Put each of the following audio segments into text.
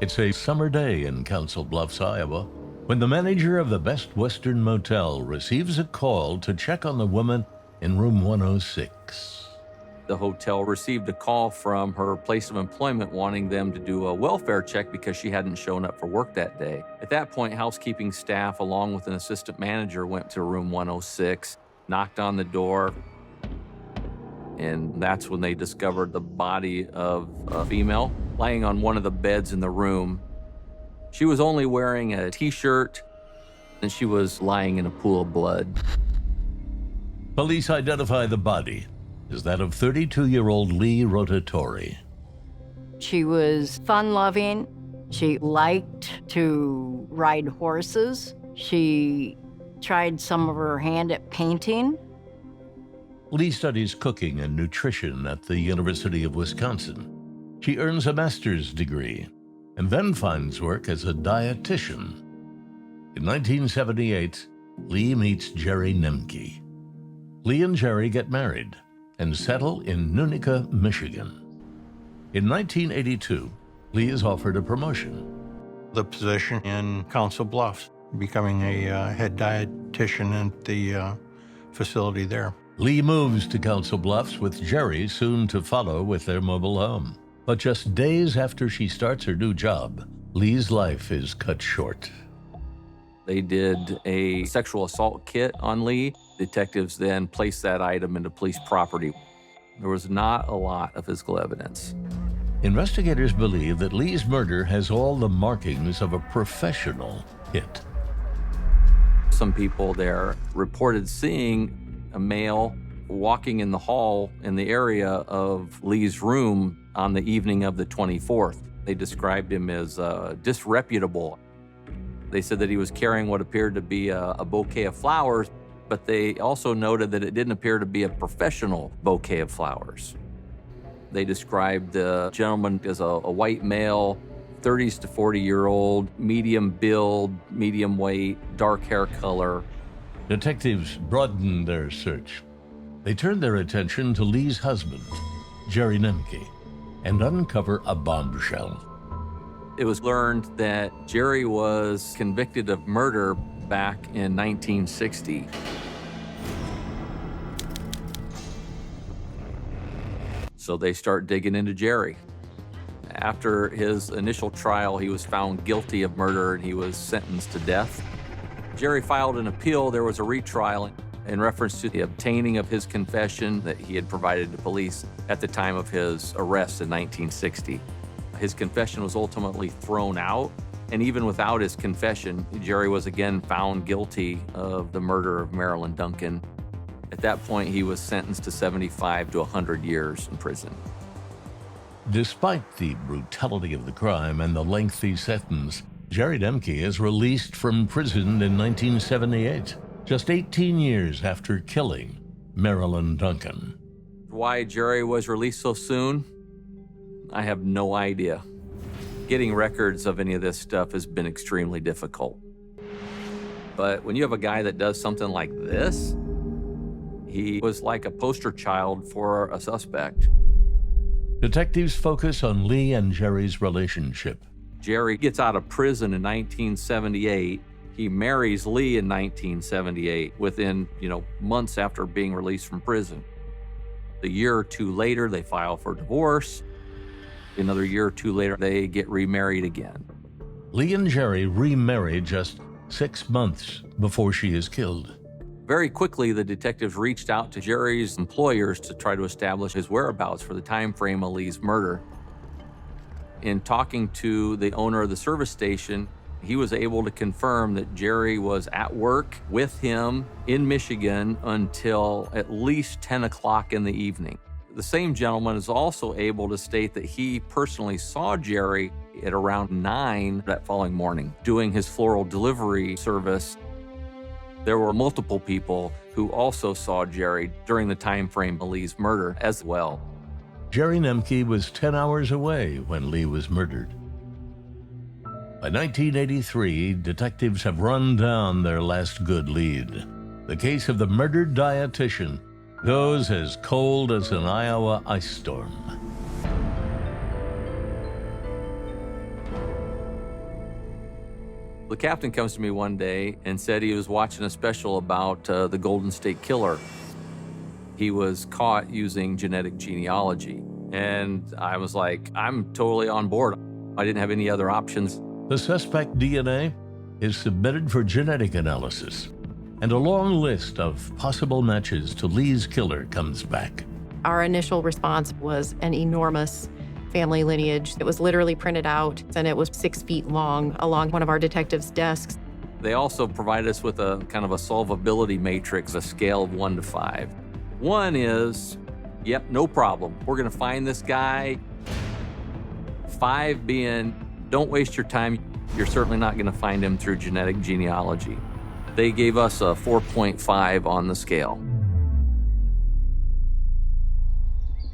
It's a summer day in Council Bluffs, Iowa, when the manager of the Best Western Motel receives a call to check on the woman in room 106. The hotel received a call from her place of employment wanting them to do a welfare check because she hadn't shown up for work that day. At that point, housekeeping staff, along with an assistant manager, went to room 106, knocked on the door, and that's when they discovered the body of a female lying on one of the beds in the room. She was only wearing a t-shirt, and she was lying in a pool of blood. Police identify the body as that of 32-year-old Lee Rotatori. She was fun-loving. She liked to ride horses. She tried some of her hand at painting. Lee studies cooking and nutrition at the University of Wisconsin. She earns a master's degree and then finds work as a dietitian. In 1978, Lee meets Jerry Nemke. Lee and Jerry get married and settle in Nunica, Michigan. In 1982, Lee is offered a promotion. The position in Council Bluffs, becoming a head dietitian at the facility there. Lee moves to Council Bluffs with Jerry soon to follow with their mobile home. But just days after she starts her new job, Lee's life is cut short. They did a sexual assault kit on Lee. Detectives then placed that item into police property. There was not a lot of physical evidence. Investigators believe that Lee's murder has all the markings of a professional hit. Some people there reported seeing a male walking in the hall in the area of Lee's room on the evening of the 24th. They described him as disreputable. They said that he was carrying what appeared to be a bouquet of flowers, but they also noted that it didn't appear to be a professional bouquet of flowers. They described the gentleman as a white male, 30s to 40-year-old, medium build, medium weight, dark hair color. Detectives broadened their search. They turned their attention to Lee's husband, Jerry Nemke, and uncover a bombshell. It was learned that Jerry was convicted of murder back in 1960. So they start digging into Jerry. After his initial trial, he was found guilty of murder and he was sentenced to death. Jerry filed an appeal. There was a retrial in reference to the obtaining of his confession that he had provided to police at the time of his arrest in 1960. His confession was ultimately thrown out, and even without his confession, Jerry was again found guilty of the murder of Marilyn Duncan. At that point, he was sentenced to 75 to 100 years in prison. Despite the brutality of the crime and the lengthy sentence, Jerry Nemke is released from prison in 1978, just 18 years after killing Marilyn Duncan. Why Jerry was released so soon? I have no idea. Getting records of any of this stuff has been extremely difficult. But when you have a guy that does something like this, he was like a poster child for a suspect. Detectives focus on Lee and Jerry's relationship. Jerry gets out of prison in 1978. He marries Lee in 1978 within, months after being released from prison. A year or two later, they file for divorce. Another year or two later, they get remarried again. Lee and Jerry remarry just 6 months before she is killed. Very quickly, the detectives reached out to Jerry's employers to try to establish his whereabouts for the time frame of Lee's murder. In talking to the owner of the service station, he was able to confirm that Jerry was at work with him in Michigan until at least 10 o'clock in the evening. The same gentleman is also able to state that he personally saw Jerry at around 9 that following morning doing his floral delivery service. There were multiple people who also saw Jerry during the time frame of Lee's murder as well. Jerry Nemke was 10 hours away when Lee was murdered. By 1983, detectives have run down their last good lead. The case of the murdered dietitian goes as cold as an Iowa ice storm. The captain comes to me one day and said he was watching a special about the Golden State Killer. He was caught using genetic genealogy. And I was like, I'm totally on board. I didn't have any other options. The suspect DNA is submitted for genetic analysis, and a long list of possible matches to Lee's killer comes back. Our initial response was an enormous family lineage. It was literally printed out, and it was 6 feet long along one of our detectives' desks. They also provided us with a kind of a solvability matrix, a scale of 1 to 5. 1 is, yep, no problem. We're going to find this guy. 5 being, don't waste your time. You're certainly not going to find him through genetic genealogy. They gave us a 4.5 on the scale.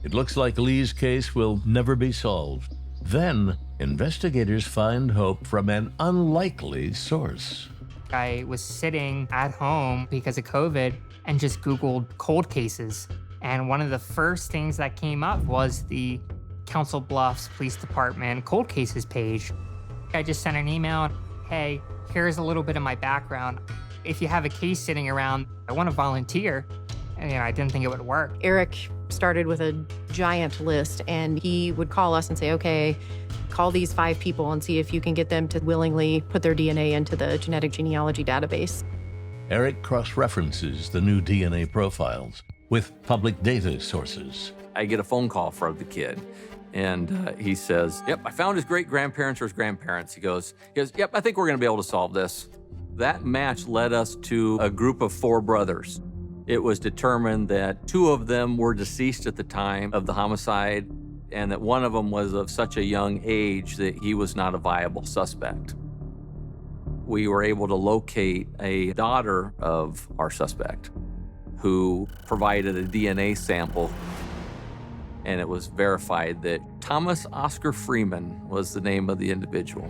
It looks like Lee's case will never be solved. Then, investigators find hope from an unlikely source. I was sitting at home because of COVID and just Googled cold cases. And one of the first things that came up was the Council Bluffs Police Department cold cases page. I just sent an email, hey, here's a little bit of my background. If you have a case sitting around, I want to volunteer. And I didn't think it would work. Eric started with a giant list, and he would call us and say, okay, call these 5 people and see if you can get them to willingly put their DNA into the genetic genealogy database. Eric cross-references the new DNA profiles with public data sources. I get a phone call from the kid, and he says, yep, I found his great-grandparents or his grandparents. He goes, yep, I think we're going to be able to solve this. That match led us to a group of 4 brothers. It was determined that 2 of them were deceased at the time of the homicide, and that one of them was of such a young age that he was not a viable suspect. We were able to locate a daughter of our suspect who provided a DNA sample, and it was verified that Thomas Oscar Freeman was the name of the individual.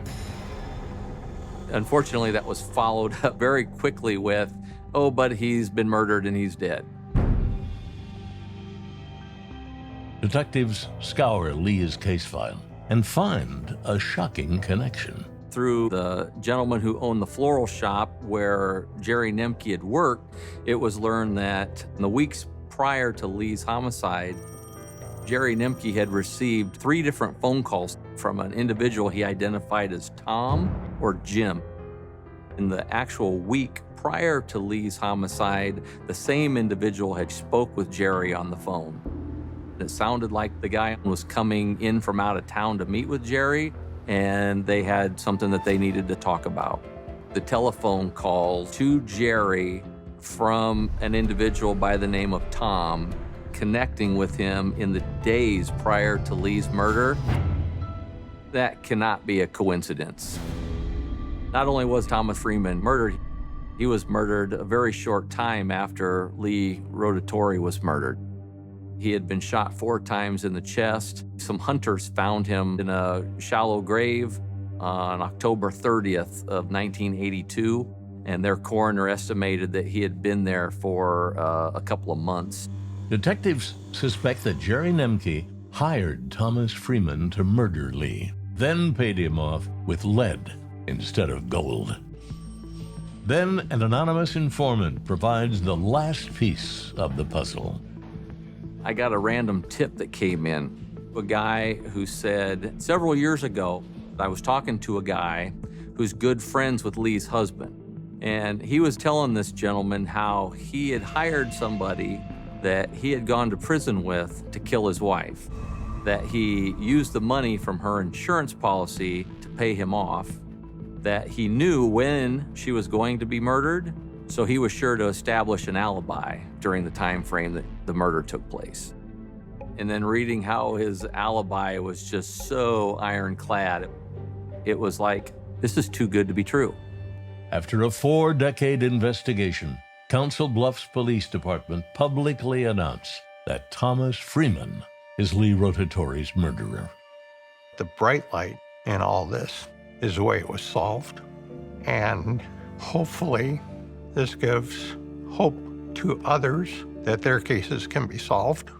Unfortunately, that was followed up very quickly with, oh, but he's been murdered and he's dead. Detectives scour Lee's case file and find a shocking connection. Through the gentleman who owned the floral shop where Jerry Nemke had worked, it was learned that in the weeks prior to Lee's homicide, Jerry Nemke had received 3 different phone calls from an individual he identified as Tom or Jim. In the actual week prior to Lee's homicide, the same individual had spoke with Jerry on the phone. It sounded like the guy was coming in from out of town to meet with Jerry, and they had something that they needed to talk about. The telephone call to Jerry from an individual by the name of Tom, connecting with him in the days prior to Lee's murder, that cannot be a coincidence. Not only was Thomas Freeman murdered, he was murdered a very short time after Lee Rotatori was murdered. He had been shot 4 times in the chest. Some hunters found him in a shallow grave on October 30th of 1982, and their coroner estimated that he had been there for a couple of months. Detectives suspect that Jerry Nemke hired Thomas Freeman to murder Lee, then paid him off with lead instead of gold. Then an anonymous informant provides the last piece of the puzzle. I got a random tip that came in. A guy who said, several years ago, I was talking to a guy who's good friends with Lee's husband. And he was telling this gentleman how he had hired somebody that he had gone to prison with to kill his wife, that he used the money from her insurance policy to pay him off, that he knew when she was going to be murdered, so he was sure to establish an alibi during the time frame that the murder took place. And then reading how his alibi was just so ironclad, it was like, this is too good to be true. After a 4-decade investigation, Council Bluffs Police Department publicly announced that Thomas Freeman is Lee Rotatori's murderer. The bright light in all this is the way it was solved. And hopefully this gives hope to others that their cases can be solved.